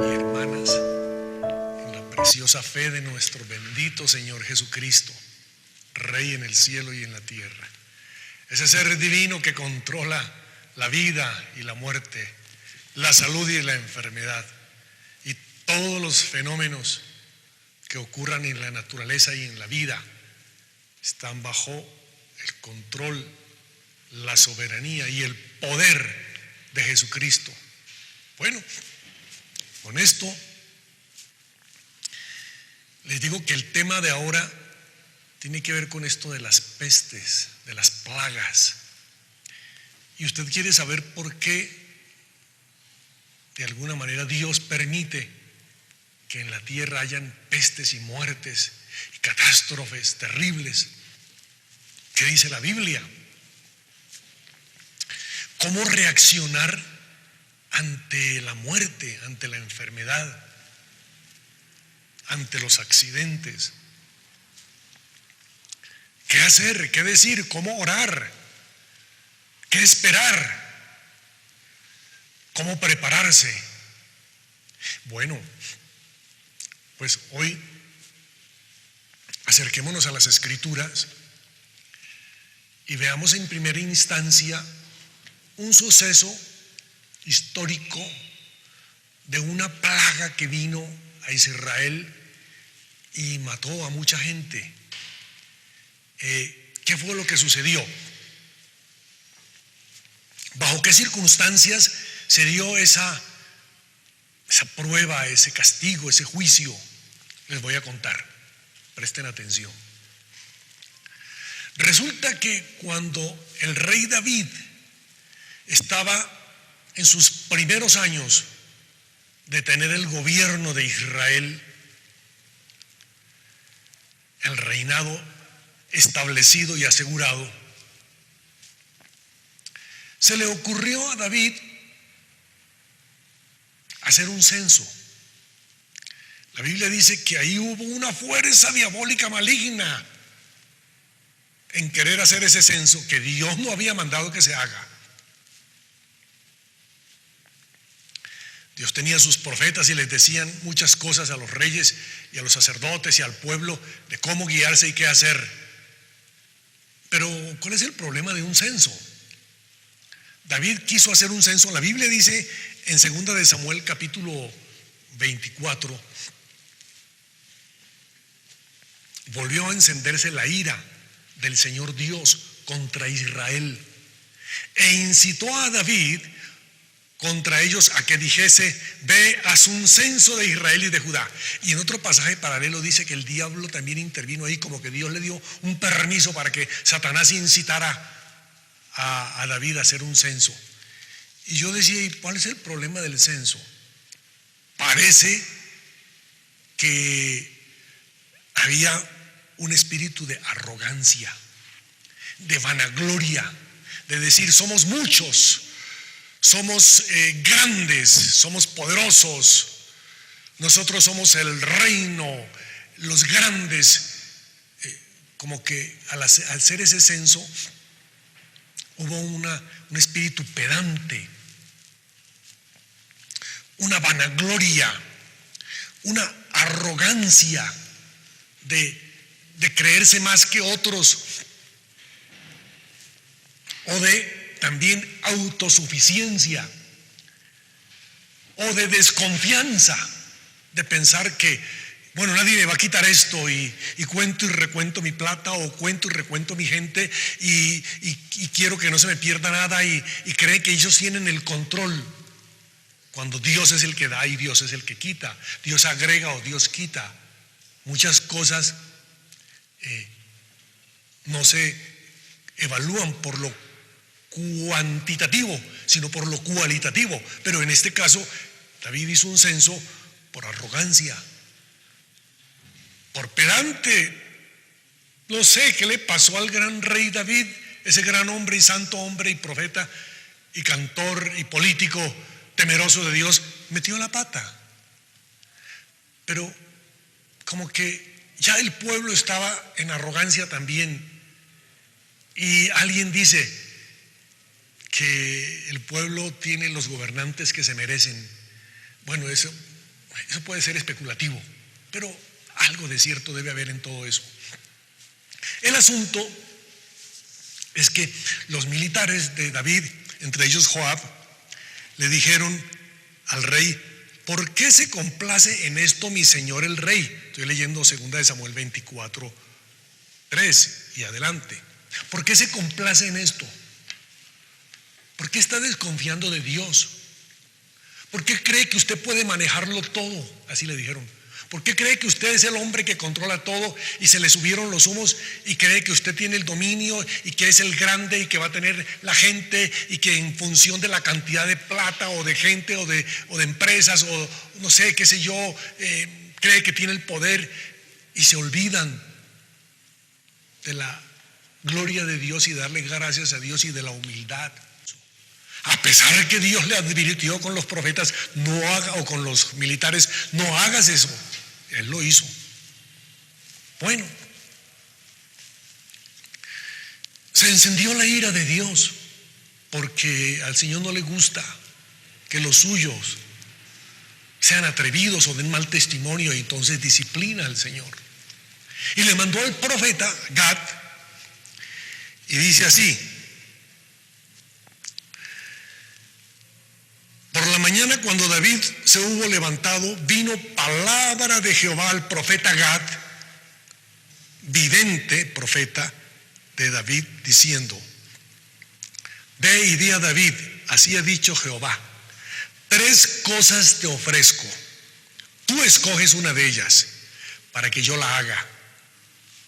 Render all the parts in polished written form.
y hermanas, en la preciosa fe de nuestro bendito Señor Jesucristo, Rey en el cielo y en la tierra. Ese ser divino que controla la vida y la muerte, la salud y la enfermedad, y todos los fenómenos que ocurran en la naturaleza y en la vida están bajo el control, la soberanía y el poder de Jesucristo. Bueno, con esto les digo que el tema de ahora tiene que ver con esto de las pestes, de las plagas. Y usted quiere saber por qué, de alguna manera, Dios permite que en la tierra hayan pestes y muertes y catástrofes terribles. ¿Qué dice la Biblia? ¿Cómo reaccionar ante la muerte, ante la enfermedad, ante los accidentes? ¿Qué hacer? ¿Qué decir? ¿Cómo orar? ¿Qué esperar? ¿Cómo prepararse? Bueno, pues hoy acerquémonos a las Escrituras y veamos en primera instancia un suceso histórico de una plaga que vino a Israel y mató a mucha gente. ¿Qué fue lo que sucedió? ¿Bajo qué circunstancias se dio esa prueba, ese castigo, ese juicio? Les voy a contar, presten atención. Resulta que cuando el rey David estaba en sus primeros años de tener el gobierno de Israel, el reinado establecido y asegurado, se le ocurrió a David hacer un censo. La Biblia dice que ahí hubo una fuerza diabólica maligna en querer hacer ese censo que Dios no había mandado que se haga. Dios tenía sus profetas y les decían muchas cosas a los reyes y a los sacerdotes y al pueblo de cómo guiarse y qué hacer. Pero ¿cuál es el problema de un censo? David quiso hacer un censo. La Biblia dice en 2 de Samuel capítulo 24, volvió a encenderse la ira del Señor Dios contra Israel e incitó a David contra ellos a que dijese: ve, haz un censo de Israel y de Judá. Y en otro pasaje paralelo dice que el diablo también intervino ahí, como que Dios le dio un permiso para que Satanás incitara a David a hacer un censo. Y yo decía: ¿y cuál es el problema del censo? Parece que había un espíritu de arrogancia, de vanagloria, de decir: somos muchos, somos grandes, somos poderosos, nosotros somos el reino, los grandes. Como que al hacer ese censo hubo un espíritu pedante, una vanagloria, una arrogancia de creerse más que otros, o de también autosuficiencia, o de desconfianza, de pensar que, bueno, nadie me va a quitar esto, y cuento y recuento mi plata, o cuento y recuento mi gente, y quiero que no se me pierda nada, y cree que ellos tienen el control, cuando Dios es el que da y Dios es el que quita. Dios agrega o Dios quita. Muchas cosas no se evalúan por lo cuantitativo, sino por lo cualitativo. Pero en este caso, David hizo un censo por arrogancia, por pedante. No sé qué le pasó al gran rey David, ese gran hombre y santo hombre y profeta y cantor y político temeroso de Dios. Metió la pata. Pero como que ya el pueblo estaba en arrogancia también. Y alguien dice que el pueblo tiene los gobernantes que se merecen. Bueno, eso Eso puede ser especulativo, pero algo de cierto debe haber en todo eso. El asunto es que los militares de David, entre ellos Joab, le dijeron al rey: ¿por qué se complace en esto mi señor el rey? Estoy leyendo 2 de Samuel 24:3 y adelante. ¿Por qué se complace en esto? ¿Por qué está desconfiando de Dios? ¿Por qué cree que usted puede manejarlo todo? Así le dijeron. ¿Por qué cree que usted es el hombre que controla todo y se le subieron los humos y cree que usted tiene el dominio y que es el grande y que va a tener la gente y que en función de la cantidad de plata o de gente o de empresas o no sé, qué sé yo, cree que tiene el poder y se olvidan de la gloria de Dios y darle gracias a Dios y de la humildad? A pesar de que Dios le advirtió con los profetas, no haga, o con los militares, no hagas eso. Él lo hizo. Bueno, se encendió la ira de Dios porque al Señor no le gusta que los suyos sean atrevidos o den mal testimonio, y entonces disciplina al Señor. Y le mandó al profeta Gad y dice así: por la mañana, cuando David se hubo levantado, vino palabra de Jehová al profeta Gad, vidente, profeta de David, diciendo: ve y di a David, así ha dicho Jehová, 3 cosas te ofrezco, tú escoges una de ellas para que yo la haga.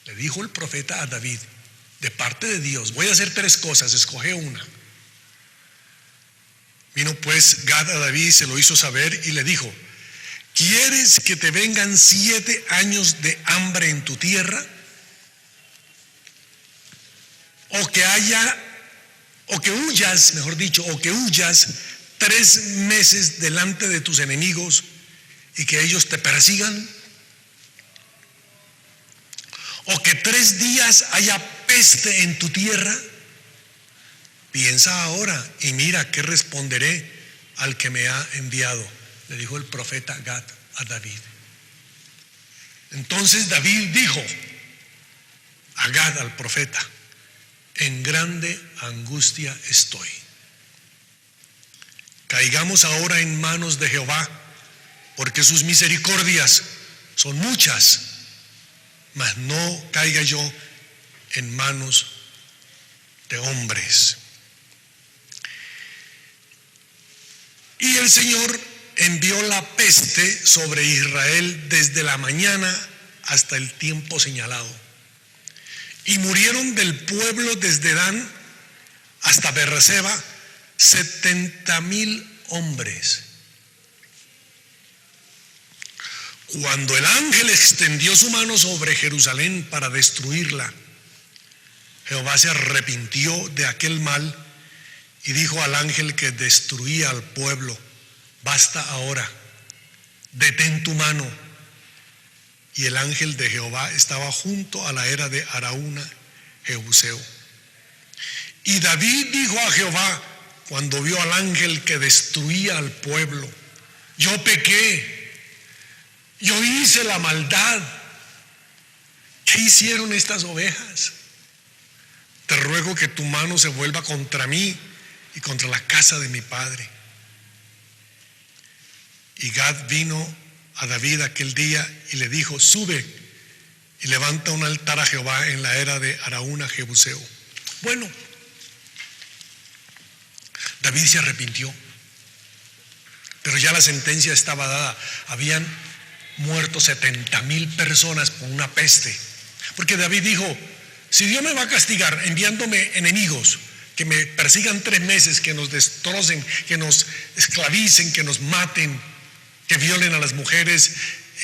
Le dijo el profeta a David, de parte de Dios: voy a hacer 3 cosas, escoge una. Vino pues Gad a David, se lo hizo saber y le dijo: ¿quieres que te vengan 7 años de hambre en tu tierra? O que huyas, mejor dicho, o que huyas 3 meses delante de tus enemigos y que ellos te persigan. O que 3 días haya peste en tu tierra. Piensa ahora y mira qué responderé al que me ha enviado, le dijo el profeta Gad a David. Entonces David dijo a Gad, al profeta: en grande angustia estoy. Caigamos ahora en manos de Jehová, porque sus misericordias son muchas, mas no caiga yo en manos de hombres. Y el Señor envió la peste sobre Israel desde la mañana hasta el tiempo señalado. Y murieron del pueblo desde Dan hasta Beerseba 70,000 hombres. Cuando el ángel extendió su mano sobre Jerusalén para destruirla, Jehová se arrepintió de aquel mal y dijo al ángel que destruía al pueblo: basta ahora, detén tu mano. Y el ángel de Jehová estaba junto a la era de Araúna, Jebuseo. Y David dijo a Jehová, cuando vio al ángel que destruía al pueblo: yo pequé, yo hice la maldad. ¿Qué hicieron estas ovejas? Te ruego que tu mano se vuelva contra mí y contra la casa de mi padre. Y Gad vino a David aquel día y le dijo: sube y levanta un altar a Jehová en la era de Araúna, Jebuseo. Bueno, David se arrepintió, pero ya la sentencia estaba dada. Habían muerto 70,000 personas por una peste, porque David dijo: si Dios me va a castigar enviándome enemigos que me persigan 3 meses, que nos destrocen, que nos esclavicen, que nos maten, que violen a las mujeres,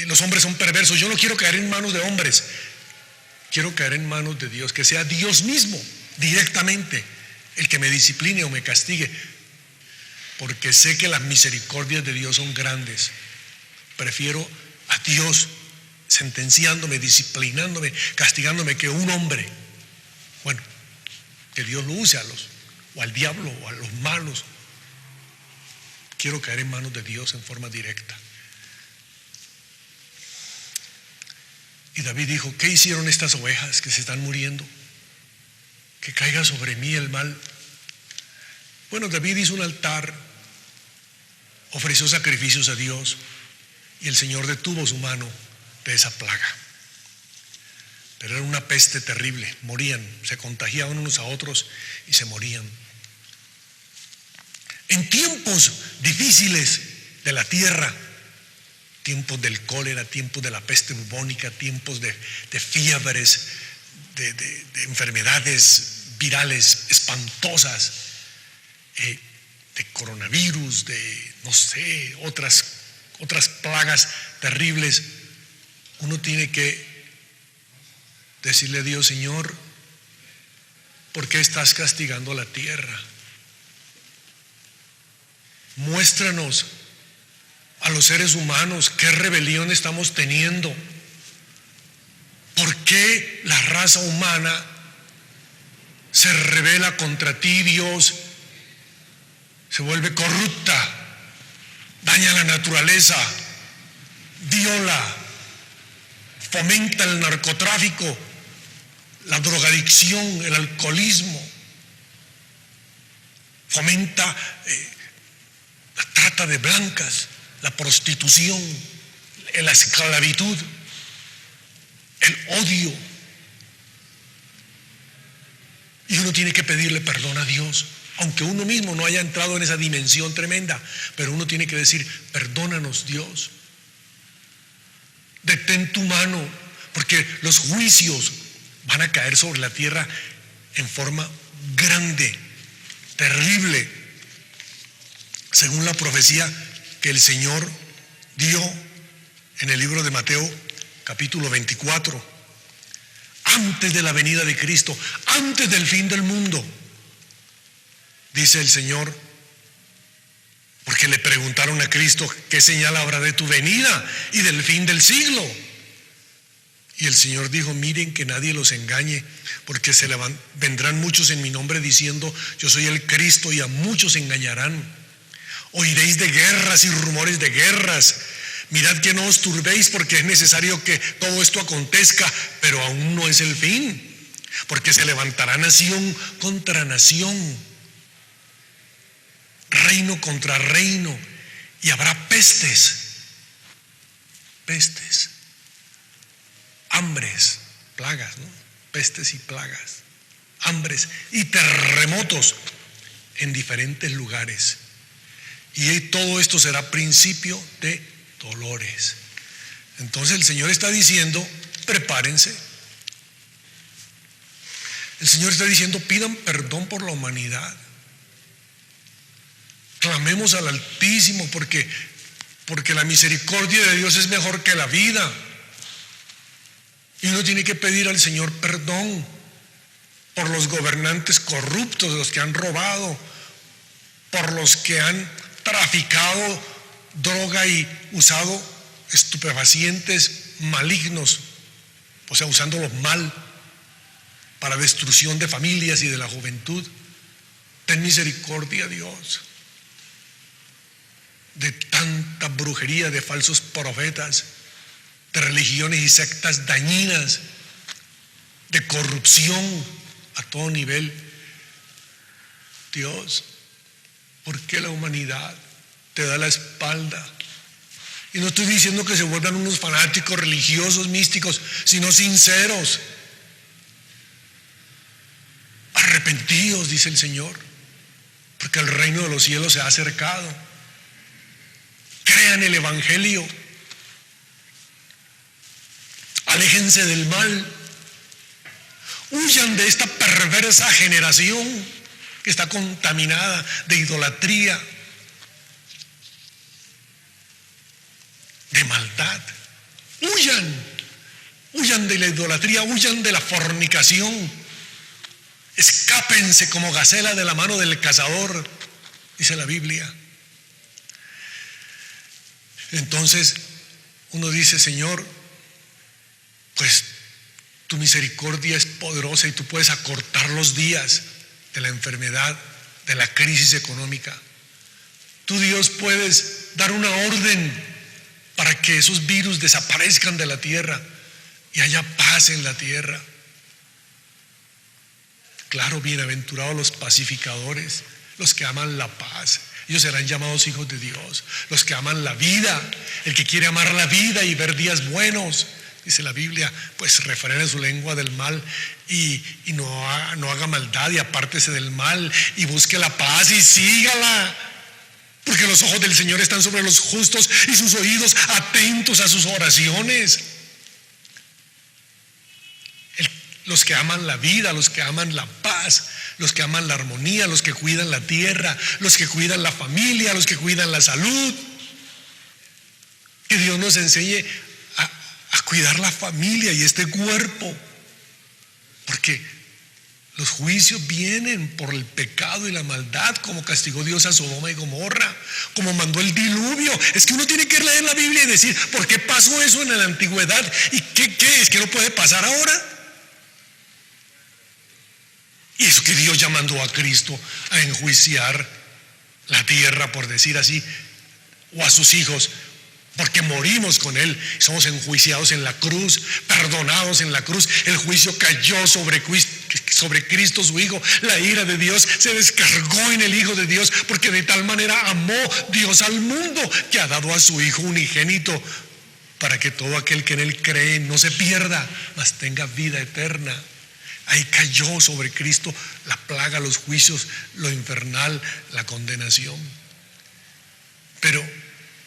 los hombres son perversos, yo no quiero caer en manos de hombres, quiero caer en manos de Dios, que sea Dios mismo directamente el que me discipline o me castigue, porque sé que las misericordias de Dios son grandes. Prefiero a Dios sentenciándome, disciplinándome, castigándome, que un hombre. Bueno, que Dios lo use o al diablo o a los malos. Quiero caer en manos de Dios en forma directa. Y David dijo: ¿qué hicieron estas ovejas que se están muriendo? Que caiga sobre mí el mal. Bueno, David hizo un altar, ofreció sacrificios a Dios, y el Señor detuvo su mano de esa plaga. Pero era una peste terrible, morían, se contagiaban unos a otros y se morían. En tiempos difíciles de la tierra, tiempos del cólera, tiempos de la peste bubónica, tiempos de fiebres, de enfermedades virales espantosas, de coronavirus, de no sé, otras plagas terribles, uno tiene que decirle a Dios: Señor, ¿por qué estás castigando la tierra? Muéstranos a los seres humanos qué rebelión estamos teniendo. ¿Por qué la raza humana se rebela contra ti, Dios? Se vuelve corrupta, daña la naturaleza, viola, fomenta el narcotráfico, la drogadicción, el alcoholismo, fomenta la trata de blancas, la prostitución, la esclavitud, el odio. Y uno tiene que pedirle perdón a Dios, aunque uno mismo no haya entrado en esa dimensión tremenda, pero uno tiene que decir: perdónanos, Dios, detén tu mano, porque los juicios van a caer sobre la tierra en forma grande, terrible, según la profecía que el Señor dio en el libro de Mateo capítulo 24, antes de la venida de Cristo, antes del fin del mundo. Dice el Señor, porque le preguntaron a Cristo: ¿qué señal habrá de tu venida y del fin del siglo? Y el Señor dijo: miren que nadie los engañe, porque vendrán muchos en mi nombre diciendo: yo soy el Cristo, y a muchos engañarán. Oiréis de guerras y rumores de guerras. Mirad que no os turbéis, porque es necesario que todo esto acontezca, pero aún no es el fin, porque se levantará nación contra nación, reino contra reino, y habrá pestes, hambres, plagas, ¿no? Pestes y plagas, hambres y terremotos en diferentes lugares. Y todo esto será principio de dolores. Entonces el Señor está diciendo: prepárense. El Señor está diciendo: pidan perdón por la humanidad. Clamemos al Altísimo, porque la misericordia de Dios es mejor que la vida. Y uno tiene que pedir al Señor perdón por los gobernantes corruptos, los que han robado, por los que han traficado droga y usado estupefacientes malignos, o sea, usándolos mal para destrucción de familias y de la juventud. Ten misericordia, Dios, de tanta brujería, de falsos profetas, de religiones y sectas dañinas, de corrupción a todo nivel. Dios, ¿por qué la humanidad te da la espalda? Y no estoy diciendo que se vuelvan unos fanáticos religiosos, místicos, sino sinceros. Arrepentidos, dice el Señor, porque el reino de los cielos se ha acercado. Crean el Evangelio. Aléjense del mal. Huyan de esta perversa generación que está contaminada de idolatría, de maldad. Huyan de la idolatría, huyan de la fornicación. Escápense como gacela de la mano del cazador, dice la Biblia. Entonces uno dice: Señor, pues tu misericordia es poderosa y tú puedes acortar los días de la enfermedad, de la crisis económica. Tú, Dios, puedes dar una orden para que esos virus desaparezcan de la tierra. y haya paz en la tierra. Claro, bienaventurados los pacificadores, los que aman la paz. Ellos serán llamados hijos de Dios. Los que aman la vida, el que quiere amar la vida y ver días buenos, dice la Biblia, pues refrene su lengua del mal y no haga maldad y apártese del mal y busque la paz y sígala. Porque los ojos del Señor están sobre los justos y sus oídos atentos a sus oraciones. Los que aman la vida, los que aman la paz, los que aman la armonía, los que cuidan la tierra, los que cuidan la familia, los que cuidan la salud. Que Dios nos enseñe a cuidar la familia y este cuerpo, porque los juicios vienen por el pecado y la maldad, como castigó Dios a Sodoma y Gomorra, como mandó el diluvio. Es que uno tiene que leer la Biblia y decir, ¿por qué pasó eso en la antigüedad? ¿Y qué es? ¿Que no puede pasar ahora? Y eso que Dios ya mandó a Cristo a enjuiciar la tierra, por decir así, o a sus hijos, porque morimos con Él, somos enjuiciados en la cruz, perdonados en la cruz. El juicio cayó sobre Cristo su Hijo. La ira de Dios se descargó en el Hijo de Dios, porque de tal manera amó Dios al mundo que ha dado a su Hijo unigénito, para que todo aquel que en Él cree no se pierda, mas tenga vida eterna. Ahí cayó sobre Cristo la plaga, los juicios, lo infernal, la condenación. Pero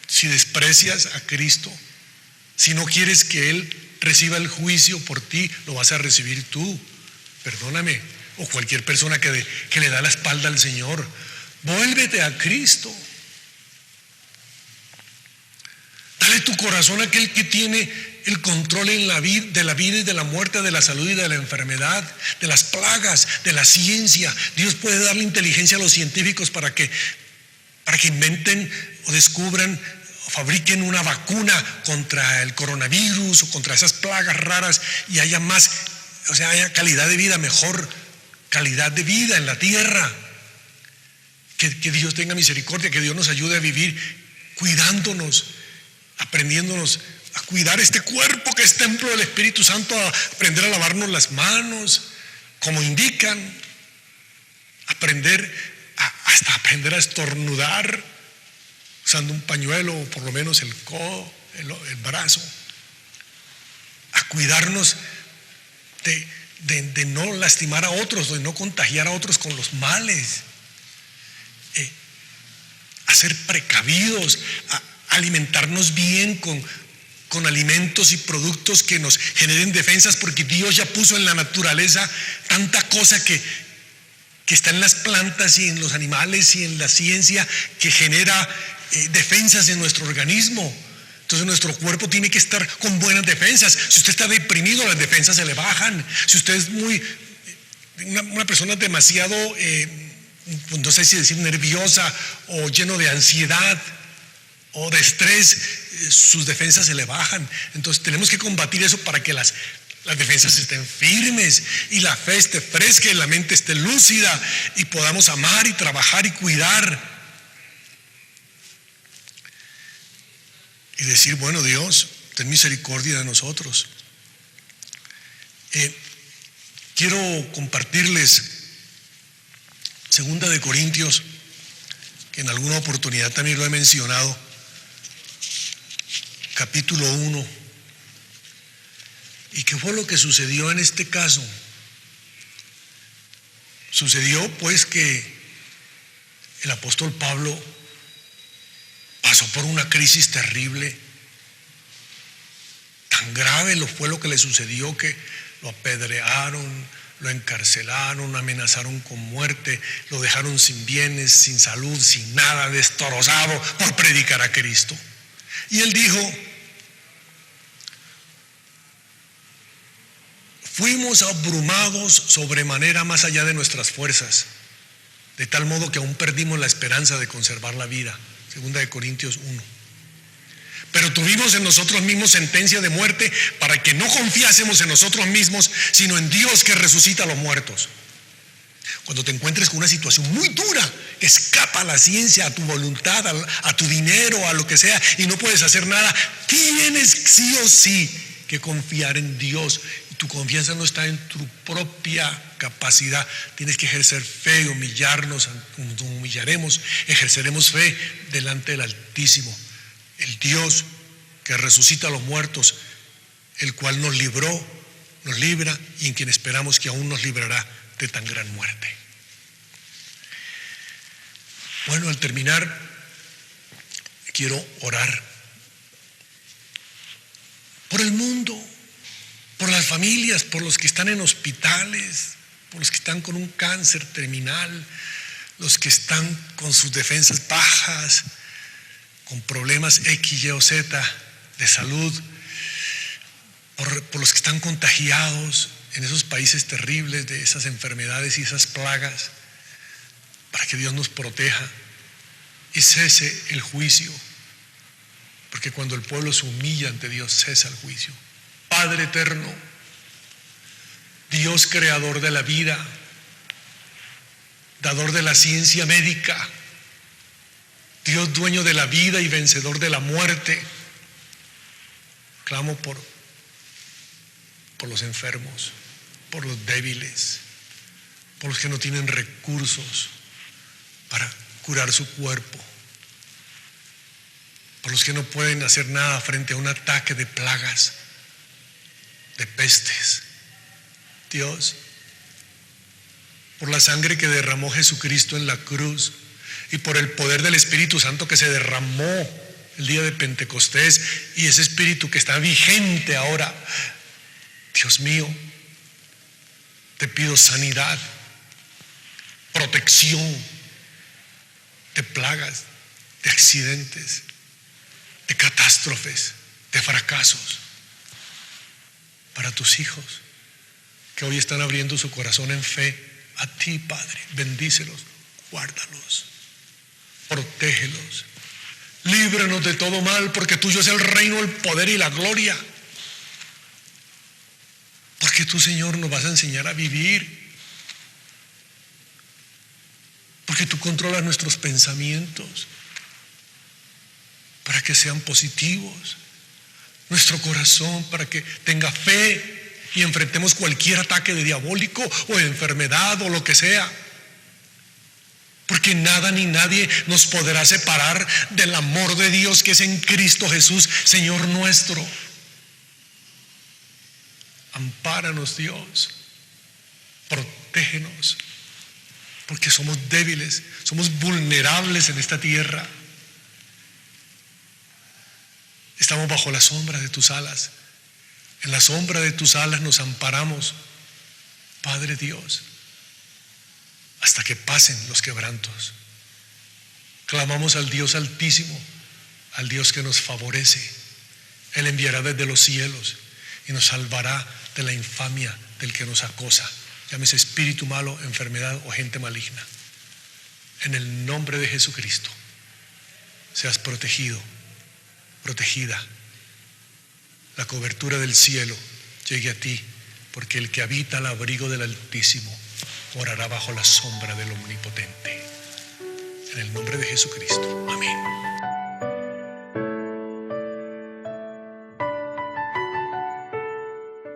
si desprecias a Cristo, si no quieres que Él reciba el juicio por ti, lo vas a recibir tú, perdóname, o cualquier persona que le da la espalda al Señor. Vuélvete a Cristo. Dale tu corazón a aquel que tiene el control en de la vida y de la muerte, de la salud y de la enfermedad, de las plagas, de la ciencia. Dios puede darle inteligencia a los científicos para que inventen o descubran o fabriquen una vacuna contra el coronavirus o contra esas plagas raras y haya haya calidad de vida, mejor calidad de vida en la tierra. Que Dios tenga misericordia, que Dios nos ayude a vivir cuidándonos, aprendiéndonos a cuidar este cuerpo que es templo del Espíritu Santo, a aprender a lavarnos las manos como indican, hasta aprender a estornudar usando un pañuelo o por lo menos el codo, el brazo, a cuidarnos de no lastimar a otros, de no contagiar a otros con los males, a ser precavidos, a alimentarnos bien con alimentos y productos que nos generen defensas, porque Dios ya puso en la naturaleza tanta cosa que está en las plantas y en los animales y en la ciencia, que genera defensas en nuestro organismo. Entonces nuestro cuerpo tiene que estar con buenas defensas. Si usted está deprimido, las defensas se le bajan. Si usted es una persona demasiado no sé si decir nerviosa o lleno de ansiedad o de estrés, sus defensas se le bajan. Entonces tenemos que combatir eso para que las defensas estén firmes y la fe esté fresca y la mente esté lúcida y podamos amar y trabajar y cuidar y decir, bueno, Dios, ten misericordia de nosotros. Quiero compartirles 2 Corintios, que en alguna oportunidad también lo he mencionado, capítulo 1. ¿Y qué fue lo que sucedió en este caso? Sucedió pues que el apóstol Pablo pasó por una crisis terrible. Tan grave fue lo que le sucedió que lo apedrearon, lo encarcelaron, amenazaron con muerte, lo dejaron sin bienes, sin salud, sin nada, destrozado por predicar a Cristo. Y él dijo: fuimos abrumados sobremanera más allá de nuestras fuerzas, de tal modo que aún perdimos la esperanza de conservar la vida. 2 Corintios 1. Pero tuvimos en nosotros mismos sentencia de muerte, para que no confiásemos en nosotros mismos, sino en Dios que resucita a los muertos. Cuando te encuentres con una situación muy dura, que escapa a la ciencia, a tu voluntad, a tu dinero, a lo que sea, y no puedes hacer nada, tienes sí o sí que confiar en Dios. Y tu confianza no está en tu propia capacidad. Tienes que ejercer fe, humillarnos, nos humillaremos, ejerceremos fe delante del Altísimo, el Dios que resucita a los muertos, el cual nos libró, nos libra y en quien esperamos que aún nos librará de tan gran muerte. Bueno, al terminar, quiero orar por el mundo, por las familias, por los que están en hospitales, por los que están con un cáncer terminal, los que están con sus defensas bajas, con problemas X, Y o Z de salud, por los que están contagiados en esos países terribles de esas enfermedades y esas plagas, para que Dios nos proteja y cese el juicio, porque cuando el pueblo se humilla ante Dios, cesa el juicio. Padre eterno, Dios creador de la vida, dador de la ciencia médica, Dios dueño de la vida y vencedor de la muerte, clamo por los enfermos, por los débiles, por los que no tienen recursos para curar su cuerpo, por los que no pueden hacer nada frente a un ataque de plagas, de pestes. Dios, por la sangre que derramó Jesucristo en la cruz y por el poder del Espíritu Santo que se derramó el día de Pentecostés y ese Espíritu que está vigente ahora, Dios mío, te pido sanidad, protección de plagas, de accidentes, de catástrofes, de fracasos para tus hijos que hoy están abriendo su corazón en fe a ti, Padre. Bendícelos, guárdalos, protégelos, líbranos de todo mal, porque tuyo es el reino, el poder y la gloria. Porque tú, Señor, nos vas a enseñar a vivir, porque tú controlas nuestros pensamientos para que sean positivos, nuestro corazón para que tenga fe y enfrentemos cualquier ataque de diabólico o de enfermedad o lo que sea, porque nada ni nadie nos podrá separar del amor de Dios que es en Cristo Jesús, Señor nuestro. Ampáranos, Dios, protégenos, porque somos débiles, somos vulnerables en esta tierra. Estamos bajo la sombra de tus alas. En la sombra de tus alas nos amparamos, Padre Dios, hasta que pasen los quebrantos. Clamamos al Dios Altísimo, al Dios que nos favorece. Él enviará desde los cielos y nos salvará de la infamia del que nos acosa, llámese espíritu malo, enfermedad o gente maligna. En el nombre de Jesucristo, seas protegido, protegida. La cobertura del cielo llegue a ti, porque el que habita al abrigo del Altísimo morará bajo la sombra del Omnipotente. En el nombre de Jesucristo. Amén.